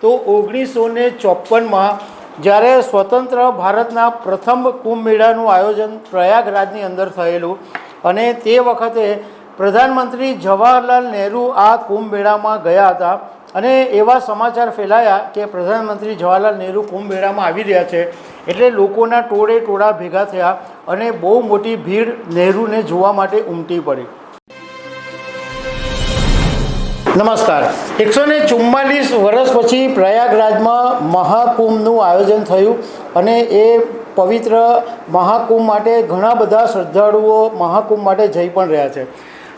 તો 1954માં જ્યારે સ્વતંત્ર ભારતના પ્રથમ કુંભ મેળાનું આયોજન પ્રયાગરાજની અંદર થયેલું અને તે વખતે પ્રધાનમંત્રી જવાહરલાલ નહેરુ આ કુંભ મેળામાં ગયા હતા અને એવા સમાચાર ફેલાયા કે પ્રધાનમંત્રી જવાહરલાલ નહેરુ કુંભ મેળામાં આવી રહ્યા છે એટલે લોકોના ટોળે ટોળા ભેગા થયા અને બહુ મોટી ભીડ નહેરુને જોવા માટે ઉમટી પડી। નમસ્કાર। 144 વર્ષ પછી પ્રયાગરાજમાં મહાકુંભનું આયોજન થયું અને એ પવિત્ર મહાકુંભ માટે ઘણા બધા શ્રદ્ધાળુઓ મહાકુંભ માટે જઈ પણ રહ્યા છે।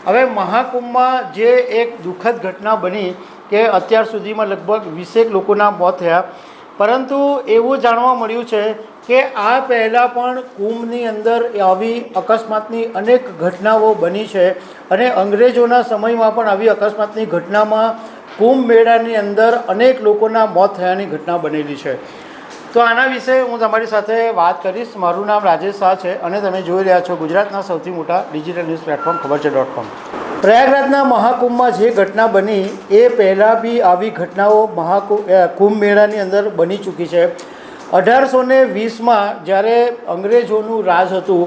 હવે મહાકુંભમાં જે એક દુઃખદ ઘટના બની કે અત્યાર સુધીમાં લગભગ 20 લોકોના મોત થયા, પરંતુ એવું જાણવા મળ્યું છે કે આ પહેલાં પણ કુંભની અંદર આવી અકસ્માતની અનેક ઘટનાઓ બની છે અને અંગ્રેજોના સમયમાં પણ આવી અકસ્માતની ઘટનામાં કુંભ મેળાની અંદર અનેક લોકોના મોત થયાની ઘટના બનેલી છે। તો આના વિશે હું તમારી સાથે વાત કરીશ। મારું નામ રાજેશ શાહ છે અને તમે જોઈ રહ્યા છો ગુજરાતના સૌથી મોટા ડિજિટલ ન્યૂઝ પ્લેટફોર્મ ખબરછે.com। પ્રયાગરાજના મહાકુંભમાં જે ઘટના બની એ પહેલાં બી આવી ઘટનાઓ કુંભ મેળાની અંદર બની ચૂકી છે। 1820માં જ્યારે અંગ્રેજોનું રાજ હતું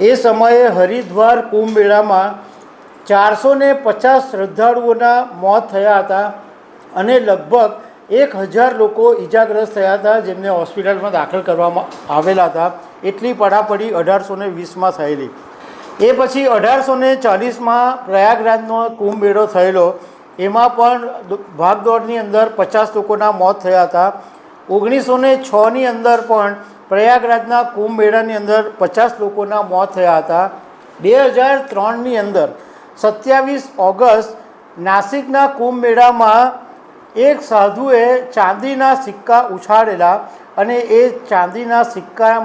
એ સમયે હરિદ્વાર કુંભ મેળામાં 450 શ્રદ્ધાળુઓના મોત થયા હતા અને લગભગ 1000 લોકો ઈજાગ્રસ્ત થયા હતા, જેમને હોસ્પિટલમાં દાખલ કરવામાં આવેલા હતા। એટલી પડાપડી 1820માં થયેલી। એ પછી 1840માં પ્રયાગરાજનો કુંભ મેળો થયેલો, એમાં પણ ભાગદોડની અંદર 50 લોકોના મોત થયા હતા। 1906ની અંદર પણ પ્રયાગરાજના કુંભ મેળાની અંદર 50 લોકોના મોત થયા હતા। 2003ની અંદર 27 ઓગસ્ટ નાસિકના કુંભ મેળામાં એક સાધુએ ચાંદીના સિક્કા ઉછાળેલા અને એ ચાંદીના સિક્કા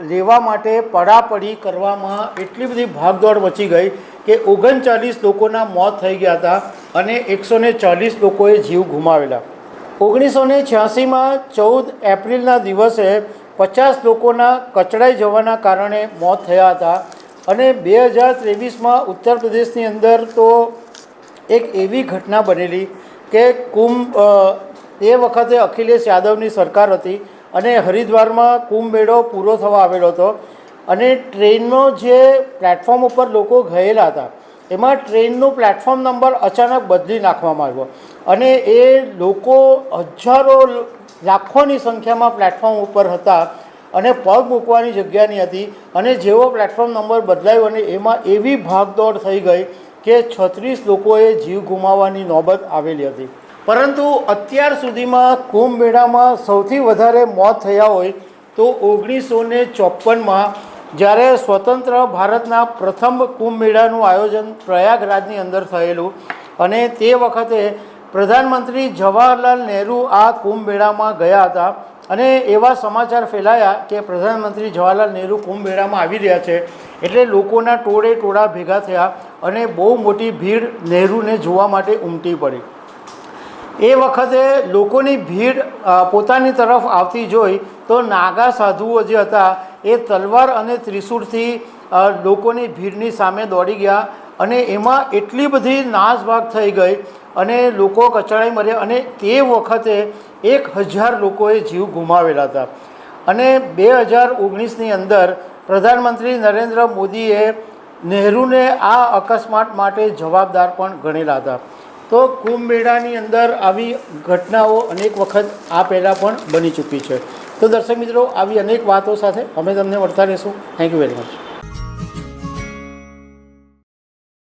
લેવા માટે પડાપડી કરવામાં એટલી બધી ભાગદોડ મચી ગઈ કે 39 લોકોના મોત થઈ ગયા હતા અને 140 લોકોએ જીવ ગુમાવેલા। 1986માં 14 એપ્રિલના દિવસે 50 લોકોના કચડાઈ જવાના કારણે મોત થયા હતા અને 2023માં ઉત્તર પ્રદેશની અંદર તો એક એવી ઘટના બનેલી કે એ વખતે અખિલેશ યાદવની સરકાર હતી અને હરિદ્વારમાં કુંભ મેળો પૂરો થવા આવેલો હતો અને ટ્રેનનો જે પ્લેટફોર્મ ઉપર લોકો ગયેલા હતા એમાં ટ્રેનનો પ્લેટફોર્મ નંબર અચાનક બદલી નાખવામાં આવ્યો અને એ લોકો હજારો લાખોની સંખ્યામાં પ્લેટફોર્મ ઉપર હતા અને પગ મૂકવાની જગ્યા નહીં હતી અને જેવો પ્લેટફોર્મ નંબર બદલાયો અને એમાં એવી ભાગદોડ થઈ ગઈ કે 36 લોકોએ જીવ ગુમાવવાની નોબત આવેલી હતી। પરંતુ અત્યાર સુધીમાં કુંભ મેળામાં સૌથી વધારે મોત થયા હોય તો 1954માં જ્યારે સ્વતંત્ર ભારતના પ્રથમ કુંભ મેળાનું આયોજન પ્રયાગરાજની અંદર થયેલું અને તે વખતે પ્રધાનમંત્રી જવાહરલાલ નહેરુ આ કુંભ મેળામાં ગયા હતા અને એવા સમાચાર ફેલાયા કે પ્રધાનમંત્રી જવાહરલાલ નહેરુ કુંભ મેળામાં આવી રહ્યા છે એટલે લોકોના ટોળે ટોળા ભેગા થયા અને બહુ મોટી ભીડ નહેરુને જોવા માટે ઉમટી પડી। એ વખતે લોકોની ભીડ પોતાની તરફ આવતી જોઈ તો નાગા સાધુઓ જે હતા એ તલવાર અને ત્રિશૂળથી લોકોની ભીડની સામે દોડી ગયા અને એમાં એટલી બધી નાસભાગ થઈ ગઈ અને લોકો કચડાઈ મર્યા અને તે વખતે 1000 લોકોએ જીવ ગુમાવેલા હતા અને 2019ની અંદર પ્રધાનમંત્રી નરેન્દ્ર મોદીએ નહેરુને આ અકસ્માત માટે જવાબદાર પણ ગણેલા હતા। તો કુંભ મેળાની અંદર આવી ઘટનાઓ અનેક વખત આ પહેલાં પણ બની ચૂકી છે। તો દર્શક મિત્રો, આવી અનેક વાતો સાથે અમે તમને મળતા રહીશું। Thank you very much.